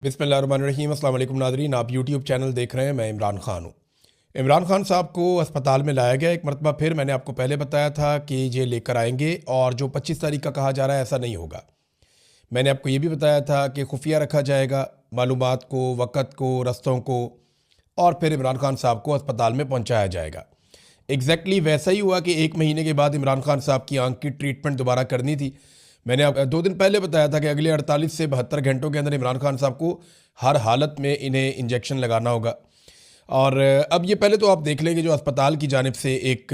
बिस्मिल्लाहिर्रहमानिर्रहीम। अस्सलाम वालेकुम नाज़रीन, आप यूट्यूब चैनल देख रहे हैं। मैं इमरान ख़ान हूँ। इमरान ख़ान साहब को अस्पताल में लाया गया एक मरतबा फिर। मैंने आपको पहले बताया था कि ये लेकर आएंगे और जो 25 तारीख का कहा जा रहा है ऐसा नहीं होगा। मैंने आपको ये भी बताया था कि खुफिया रखा जाएगा मालूमात को, वक़्त को, रस्तों को, और फिर इमरान ख़ान साहब को अस्पताल में पहुँचाया जाएगा। एग्जैक्टली वैसा ही हुआ कि 1 महीने के बाद इमरान ख़ान साहब की आंख की ट्रीटमेंट दोबारा करनी थी। मैंने 2 दिन पहले बताया था कि अगले 48 से 72 घंटों के अंदर इमरान ख़ान साहब को हर हालत में इन्हें इंजेक्शन लगाना होगा। और अब ये पहले तो आप देख लेंगे जो अस्पताल की जानिब से एक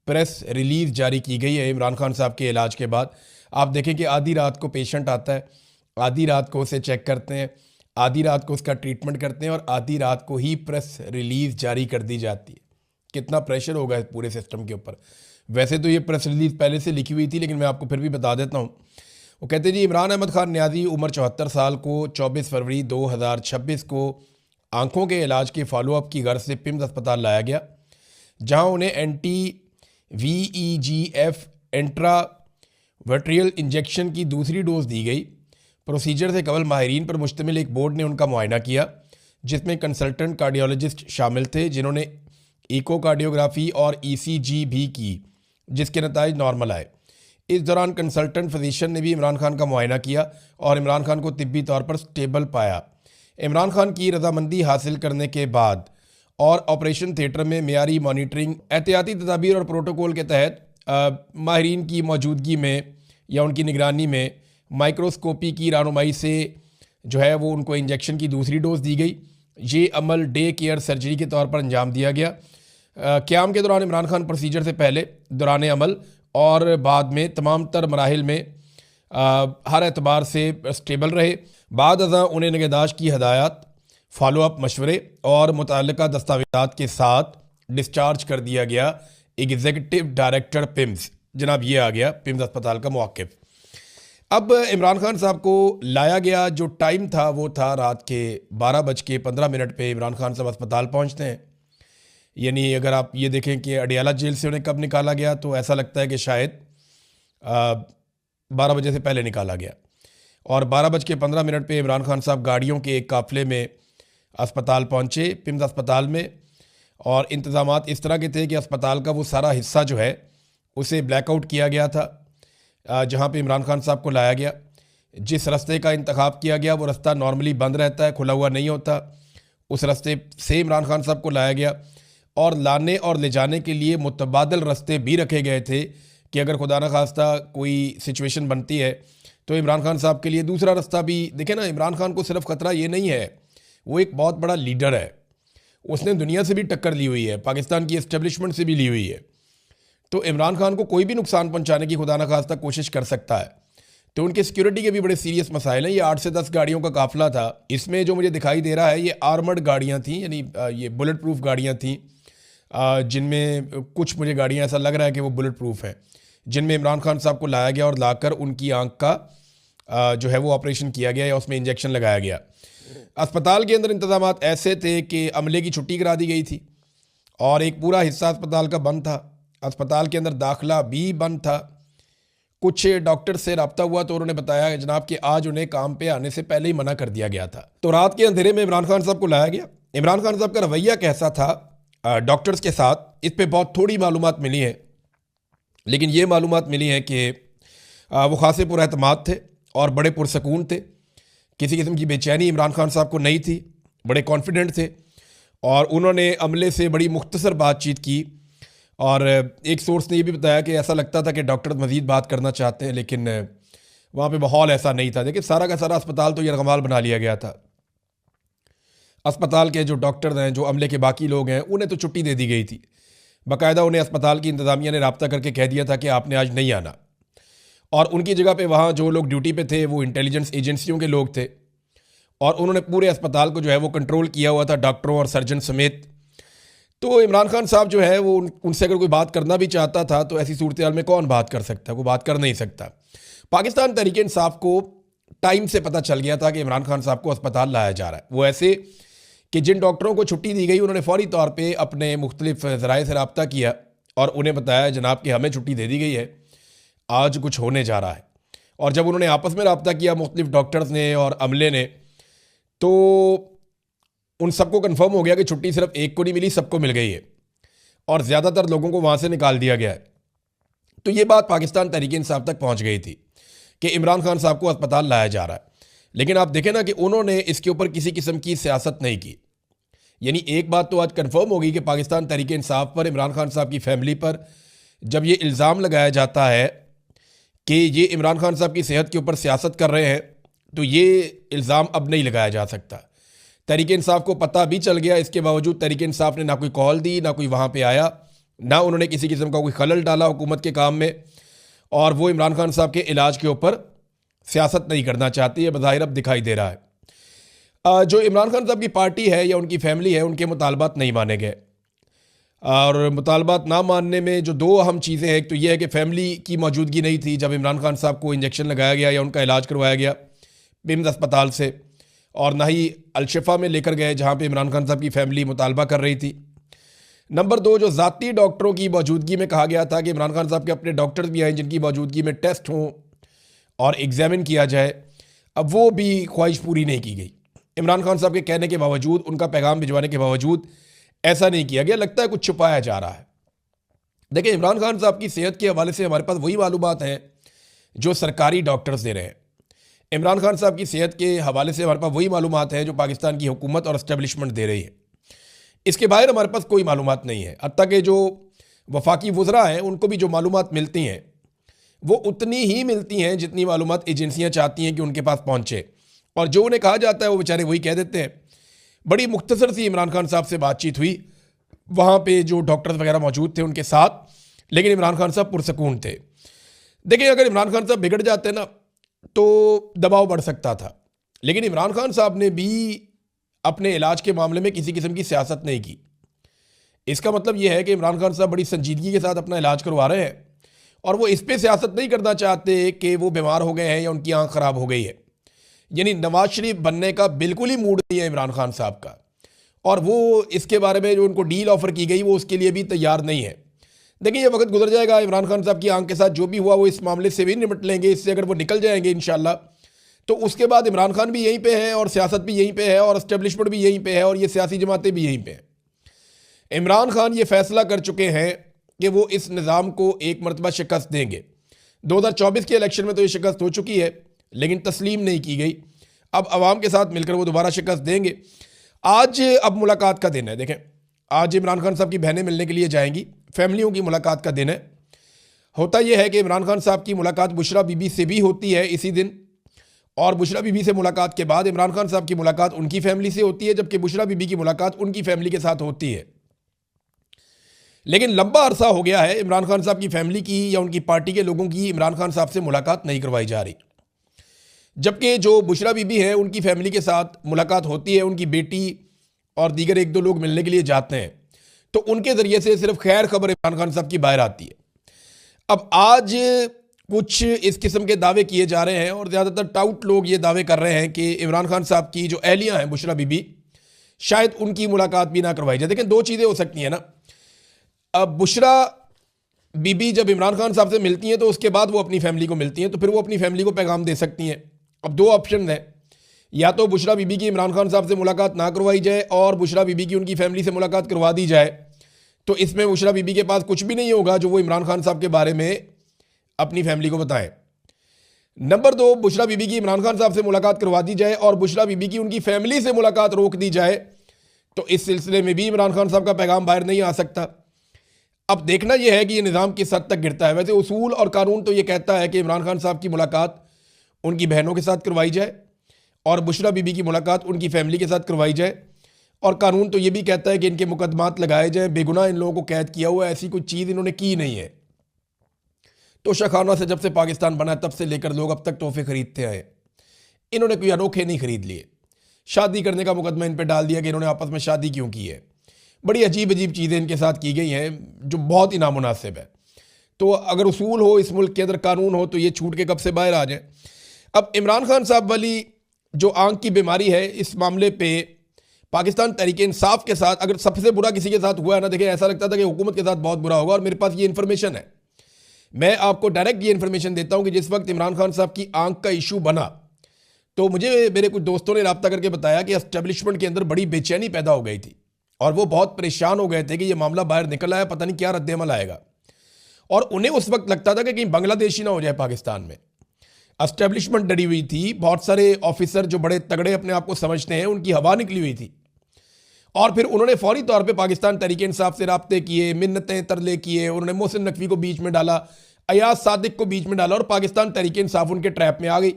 प्रेस रिलीज़ जारी की गई है इमरान ख़ान साहब के इलाज के बाद। आप देखें कि आधी रात को पेशेंट आता है, आधी रात को उसे चेक करते हैं, आधी रात को उसका ट्रीटमेंट करते हैं और आधी रात को ही प्रेस रिलीज़ जारी कर दी जाती है। कितना प्रेशर होगा इस पूरे सिस्टम के ऊपर। वैसे तो ये प्रेस रिलीज़ पहले से लिखी हुई थी, लेकिन मैं आपको फिर भी बता देता हूँ। वो कहते हैं जी, इमरान अहमद खान न्याजी उम्र 74 साल को 24 फरवरी 2026 को आंखों के इलाज के फॉलोअप की गर्ज से पिम्स अस्पताल लाया गया, जहां उन्हें VEGF इंट्रावर्ट्रियल इंजेक्शन की दूसरी डोज दी गई। प्रोसीजर से कबल माहिरीन पर मुश्तमिल एक बोर्ड ने उनका मुआयना किया, जिसमें कंसल्टेंट कार्डियोलॉजिस्ट शामिल थे, जिन्होंने इकोकार्डियोग्राफी और ECG भी की, जिसके नताइज नॉर्मल आए। इस दौरान कंसल्टेंट फिजिशियन ने भी इमरान खान का मुआयना किया और इमरान खान को तिब्बी तौर पर स्टेबल पाया। इमरान खान की रजामंदी हासिल करने के बाद और ऑपरेशन थिएटर में मेयारी मॉनिटरिंग, एहतियाती तदाबीर और प्रोटोकॉल के तहत माहिरीन की मौजूदगी में या उनकी निगरानी में माइक्रोस्कोपी की रहनुमाई से जो है वो उनको इंजेक्शन की दूसरी डोज दी गई। ये अमल डे केयर सर्जरी के तौर पर अंजाम दिया गया। क़याम के दौरान इमरान खान प्रोसीजर से पहले, दौरान अमल और बाद में तमाम तर मराहिल में हर एतबार से स्टेबल रहे। बाद अज़ां उन्हें निगहदाश्त की हदायत, फॉलोअप मशवरे और मुतल्लिका दस्तावेज़ात के साथ डिस्चार्ज कर दिया गया। एग्जीक्यूटिव डायरेक्टर पिम्स, जनाब ये आ गया पिम्स अस्पताल का मौक़िफ़। अब इमरान खान साहब को लाया गया, जो टाइम था वो था रात के 12:15 पे इमरान खान साहब अस्पताल पहुंचते हैं। यानी अगर आप ये देखें कि अडियाला जेल से उन्हें कब निकाला गया, तो ऐसा लगता है कि शायद 12 बजे से पहले निकाला गया। और 12:15 पे इमरान खान साहब गाड़ियों के एक काफ़िले में अस्पताल पहुंचे, पिम्स अस्पताल में। और इंतज़ामात इस तरह के थे कि अस्पताल का वो सारा हिस्सा जो है उसे ब्लैकआउट किया गया था, जहाँ पे इमरान खान साहब को लाया गया। जिस रास्ते का इंतखाब किया गया वो रास्ता नॉर्मली बंद रहता है, खुला हुआ नहीं होता। उस रास्ते से इमरान खान साहब को लाया गया और लाने और ले जाने के लिए मुतबादल रास्ते भी रखे गए थे कि अगर खुदा न खास्ता कोई सिचुएशन बनती है तो इमरान खान साहब के लिए दूसरा रास्ता भी। देखें ना, इमरान खान को सिर्फ ख़तरा ये नहीं है, वो एक बहुत बड़ा लीडर है। उसने दुनिया से भी टक्कर ली हुई है, पाकिस्तान की इस्टेब्लिशमेंट से भी ली हुई है। तो इमरान खान को कोई भी नुकसान पहुंचाने की खुदा न खास्ता कोशिश कर सकता है। तो उनके सिक्योरिटी के भी बड़े सीरियस मसाइल हैं। ये 8 से 10 गाड़ियों का काफिला था। इसमें जो मुझे दिखाई दे रहा है ये आर्मर्ड गाड़ियाँ थीं, यानी ये बुलेट प्रूफ गाड़ियाँ थीं, जिनमें कुछ मुझे गाड़ियाँ ऐसा लग रहा है कि वो बुलेट प्रूफ हैं, जिनमें इमरान खान साहब को लाया गया और लाकर उनकी आंख का जो है वो ऑपरेशन किया गया या उसमें इंजेक्शन लगाया गया। अस्पताल के अंदर इंतजामात ऐसे थे कि अमले की छुट्टी करा दी गई थी और एक पूरा हिस्सा अस्पताल का बंद था। अस्पताल के अंदर दाखिला भी बंद था। कुछ डॉक्टर से रब्ता हुआ तो उन्होंने बताया जनाब कि आज उन्हें काम पे आने से पहले ही मना कर दिया गया था। तो रात के अंधेरे में इमरान खान साहब को लाया गया। इमरान खान साहब का रवैया कैसा था डॉक्टर्स के साथ, इस पे बहुत थोड़ी मालूमात मिली है, लेकिन ये मालूमात मिली है कि वो खासे पुरएतमाद थे और बड़े पुरसकून थे। किसी किस्म की बेचैनी इमरान खान साहब को नहीं थी, बड़े कॉन्फिडेंट थे। और उन्होंने अमले से बड़ी मुख्तसर बातचीत की और एक सोर्स ने ये भी बताया कि ऐसा लगता था कि डॉक्टर मज़ीद बात करना चाहते हैं, लेकिन वहाँ पे माहौल ऐसा नहीं था। देखिए, सारा का सारा अस्पताल तो यरगमाल बना लिया गया था। अस्पताल के जो डॉक्टर हैं, जो अमले के बाकी लोग हैं, उन्हें तो छुट्टी दे दी गई थी। बाकायदा उन्हें अस्पताल की इंतज़ामिया ने रब्ता करके कह दिया था कि आपने आज नहीं आना। और उनकी जगह पे वहाँ जो लोग ड्यूटी पे थे वो इंटेलिजेंस एजेंसियों के लोग थे और उन्होंने पूरे अस्पताल को जो है वो कंट्रोल किया हुआ था, डॉक्टरों और सर्जन समेत। तो इमरान खान साहब जो है वो उनसे अगर कोई बात करना भी चाहता था तो ऐसी सूरत हाल में कौन बात कर सकता है, वो बात कर नहीं सकता। पाकिस्तान तहरीक इंसाफ को टाइम से पता चल गया था कि इमरान खान साहब को अस्पताल लाया जा रहा है। वो ऐसे कि जिन डॉक्टरों को छुट्टी दी गई उन्होंने फौरी तौर पर अपने मुख्तलिफ ज़राए से रब्ता किया और उन्हें बताया जनाब कि हमें छुट्टी दे दी गई है, आज कुछ होने जा रहा है। और जब उन्होंने आपस में रब्ता किया मुख्तलिफ डॉक्टर्स ने और अमले ने, तो उन सबको कंफर्म हो गया कि छुट्टी सिर्फ एक को नहीं मिली, सबको मिल गई है और ज़्यादातर लोगों को वहाँ से निकाल दिया गया है। तो ये बात पाकिस्तान तहरीक इंसाफ तक पहुँच गई थी कि इमरान खान साहब को अस्पताल लाया जा रहा है, लेकिन आप देखें ना कि उन्होंने इसके ऊपर किसी किस्म की सियासत नहीं की। यानी एक बात तो आज कंफर्म हो गई कि पाकिस्तान तहरीक इंसाफ पर, इमरान खान साहब की फैमिली पर जब ये इल्ज़ाम लगाया जाता है कि ये इमरान खान साहब की सेहत के ऊपर सियासत कर रहे हैं, तो ये इल्ज़ाम अब नहीं लगाया जा सकता। तहरीक इंसाफ को पता भी चल गया, इसके बावजूद तहरीक इंसाफ ने ना कोई कॉल दी, ना कोई वहाँ पे आया, ना उन्होंने किसी किस्म का कोई खलल डाला हुकूमत के काम में, और वो इमरान खान साहब के इलाज के ऊपर सियासत नहीं करना चाहती है, बज़ाहिर अब दिखाई दे रहा है। जो इमरान खान साहब की पार्टी है या उनकी फैमिली है, उनके मुतालबात नहीं माने गए, और मुतालबात ना मानने में जो दो अहम चीज़ें हैं, एक तो ये है कि फैमिली की मौजूदगी नहीं थी जब इमरान खान साहब को इंजेक्शन लगाया गया या उनका इलाज करवाया गया पिम्स अस्पताल से, और ना ही अलशिफा में लेकर गए जहाँ पे इमरान खान साहब की फैमिली मुतालबा कर रही थी। नंबर दो, जो ज़ाती डॉक्टरों की मौजूदगी में कहा गया था कि इमरान खान साहब के अपने डॉक्टर्स भी हैं जिनकी मौजूदगी में टेस्ट हों और एग्जामिन किया जाए, अब वो भी ख्वाहिश पूरी नहीं की गई। इमरान खान साहब के कहने के बावजूद, उनका पैगाम भिजवाने के बावजूद ऐसा नहीं किया गया। लगता है कुछ छुपाया जा रहा है। देखिए, इमरान खान साहब की सेहत के हवाले से हमारे पास वही मालूमात हैं जो सरकारी डॉक्टर्स दे रहे हैं। इमरान खान साहब की सेहत के हवाले से हमारे पास वही मालूमात हैं जो पाकिस्तान की हुकूमत और इस्टेब्लिशमेंट दे रही है। इसके बाहर हमारे पास कोई मालूमात नहीं है। हत्ता कि जो वफाकी वज़रा हैं उनको भी जो मालूमात मिलती हैं वो उतनी ही मिलती हैं जितनी मालूमात एजेंसियां चाहती हैं कि उनके पास पहुंचे, और जो उन्हें कहा जाता है वो बेचारे वही कह देते हैं। बड़ी मुख्तसर सी इमरान खान साहब से बातचीत हुई, वहाँ पे जो डॉक्टर्स वगैरह मौजूद थे उनके साथ, लेकिन इमरान खान साहब पुरसकून थे। देखिए, अगर इमरान खान साहब बिगड़ जाते ना तो दबाव बढ़ सकता था, लेकिन इमरान खान साहब ने भी अपने इलाज के मामले में किसी किस्म की सियासत नहीं की। इसका मतलब यह है कि इमरान खान साहब बड़ी संजीदगी के साथ अपना इलाज करवा रहे हैं और वो इस पे सियासत नहीं करना चाहते कि वो बीमार हो गए हैं या उनकी आंख ख़राब हो गई है। यानी नवाज शरीफ बनने का बिल्कुल ही मूड नहीं है इमरान खान साहब का, और वो इसके बारे में जो उनको डील ऑफर की गई वो उसके लिए भी तैयार नहीं है। देखिए, ये वक्त गुजर जाएगा, इमरान खान साहब की आंख के साथ जो भी हुआ वो इस मामले से भी निपट लेंगे। इससे अगर वो निकल जाएंगे इंशाल्लाह, तो उसके बाद इमरान खान भी यहीं पे है और सियासत भी यहीं पे है और इस्टेब्लिशमेंट भी यहीं पे है और ये सियासी जमातें भी यहीं पे हैं। इमरान खान ये फैसला कर चुके हैं कि वो इस निज़ाम को एक मरतबा शिकस्त देंगे। 2024 के इलेक्शन में तो ये शिकस्त हो चुकी है, लेकिन तस्लीम नहीं की गई। अब अवाम के साथ मिलकर वो दोबारा शिकस्त देंगे। आज अब मुलाकात का दिन है। देखें, आज इमरान खान साहब की बहनें मिलने के लिए जाएंगी, फैमिलियों की मुलाकात का दिन है। होता यह है कि इमरान खान साहब की मुलाकात बुशरा बीबी से भी होती है इसी दिन, और बुशरा बीबी से मुलाकात के बाद इमरान खान साहब की मुलाकात उनकी फैमिली से होती है, जबकि बुशरा बीबी की मुलाकात उनकी फैमिली के साथ होती है। लेकिन लंबा अरसा हो गया है इमरान खान साहब की फैमिली की या उनकी पार्टी के लोगों की इमरान खान साहब से मुलाकात नहीं करवाई जा रही, जबकि जो बुशरा बीबी है उनकी फैमिली के साथ मुलाकात होती है। उनकी बेटी और दीगर एक दो लोग मिलने के लिए जाते हैं, तो उनके ज़रिए से सिर्फ खैर खबर इमरान खान साहब की बाहर आती है। अब आज कुछ इस किस्म के दावे किए जा रहे हैं और ज़्यादातर टाउट लोग ये दावे कर रहे हैं कि इमरान खान साहब की जो अहलियाँ हैं बुशरा बीबी, शायद उनकी मुलाकात भी ना करवाई जाए। लेकिन दो चीज़ें हो सकती हैं ना। अब बुशरा बीबी जब इमरान खान साहब से मिलती हैं तो उसके बाद वो अपनी फैमिली को मिलती हैं, तो फिर वो अपनी फैमिली को पैगाम दे सकती हैं। अब दो ऑप्शन हैं, या तो बुशरा बीबी की इमरान खान साहब से मुलाकात ना करवाई जाए और बुशरा बीबी की उनकी फैमिली से मुलाकात करवा दी जाए, तो इसमें बुशरा बीबी के पास कुछ भी नहीं होगा जो वो इमरान खान साहब के बारे में अपनी फैमिली को बताएं। नंबर दो, बुशरा बीबी की इमरान खान साहब से मुलाकात करवा दी जाए और बुशरा बीबी की उनकी फैमिली से मुलाकात रोक दी जाए, तो इस सिलसिले में भी इमरान खान साहब का पैगाम बाहर नहीं आ सकता। अब देखना यह है कि ये निज़ाम किस हद तक गिरता है। वैसे उसूल और कानून तो ये कहता है कि इमरान खान साहब की मुलाकात उनकी बहनों के साथ करवाई जाए और बुशरा बीबी की मुलाकात उनकी फैमिली के साथ करवाई जाए, और कानून तो ये भी कहता है कि इनके मुकदमात लगाए जाएँ। बेगुनाह इन लोगों को कैद किया हुआ है, ऐसी कोई चीज़ इन्होंने की नहीं है। तो शाखाना से जब से पाकिस्तान बना तब से लेकर लोग अब तक तोहफे खरीदते आए, इन्होंने कोई अनोखे नहीं खरीद लिए। शादी करने का मुकदमा इन पर डाल दिया कि इन्होंने आपस में शादी क्यों की है। बड़ी अजीब अजीब चीज़ें इनके साथ की गई हैं जो बहुत ही नामुनासिब है। तो अगर उसूल हो, इस मुल्क के अंदर कानून हो, तो ये छूट के कब से बाहर आ जाए। अब इमरान खान साहब वाली जो आंख की बीमारी है, इस मामले पे पाकिस्तान तहरीक इंसाफ के साथ अगर सबसे बुरा किसी के साथ हुआ है ना, देखिए ऐसा लगता था कि हुकूमत के साथ बहुत बुरा होगा, और मेरे पास ये इन्फॉर्मेशन है। मैं आपको डायरेक्ट ये इन्फॉर्मेशन देता हूँ कि जिस वक्त इमरान खान साहब की आंख का इशू बना तो मुझे मेरे कुछ दोस्तों ने रब्ता करके बताया कि एस्टेब्लिशमेंट के अंदर बड़ी बेचैनी पैदा हो गई थी और वो बहुत परेशान हो गए थे कि ये मामला बाहर निकल आया, पता नहीं क्या रद्द-ए-अमल आएगा। और उन्हें उस वक्त लगता था कि कहीं बांग्लादेश ही ना हो जाए पाकिस्तान में। एस्टेब्लिशमेंट डरी हुई थी, बहुत सारे ऑफिसर जो बड़े तगड़े अपने आप को समझते हैं उनकी हवा निकली हुई थी। और फिर उन्होंने फौरी तौर पे पाकिस्तान तहरीक इंसाफ से राब्ते किए, मिन्नतें तरले किए, उन्होंने मोहसिन नकवी को बीच में डाला, अयाज सादिक को बीच में डाला और पाकिस्तान तहरीक इंसाफ उनके ट्रैप में आ गई।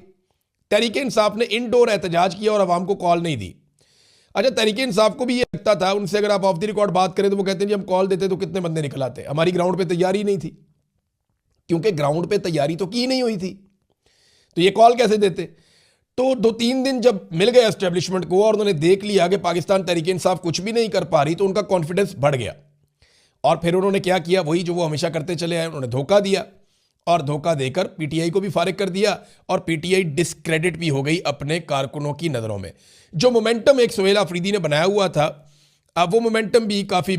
तहरीक इंसाफ ने इनडोर एहतजाज किया और अवाम को कॉल नहीं दी। अच्छा, तहरीक इंसाफ को भी ये लगता था, उनसे अगर आप ऑफ द रिकॉर्ड बात करें तो वो कहते हैं जी हम कॉल देते तो कितने बंदे निकल आते, हमारी ग्राउंड पे तैयारी नहीं थी, क्योंकि ग्राउंड पे तैयारी तो की नहीं हुई थी, तो ये कॉल कैसे देते। तो 2-3 दिन जब मिल गए एस्टेब्लिशमेंट को और उन्होंने देख लिया कि पाकिस्तान तहरीक इंसाफ कुछ भी नहीं कर पा रही, तो उनका कॉन्फिडेंस बढ़ गया और फिर उन्होंने क्या किया, वही जो वो हमेशा करते चले आए, उन्होंने धोखा दिया और धोखा देकर पीटीआई को भी फारिग कर दिया और पीटीआई डिस्क्रेडिट भी हो गई अपने कारकुनों की नज़रों में। जो मोमेंटम एक सुहेल आफरीदी ने बनाया हुआ था, अब वो मोमेंटम भी काफ़ी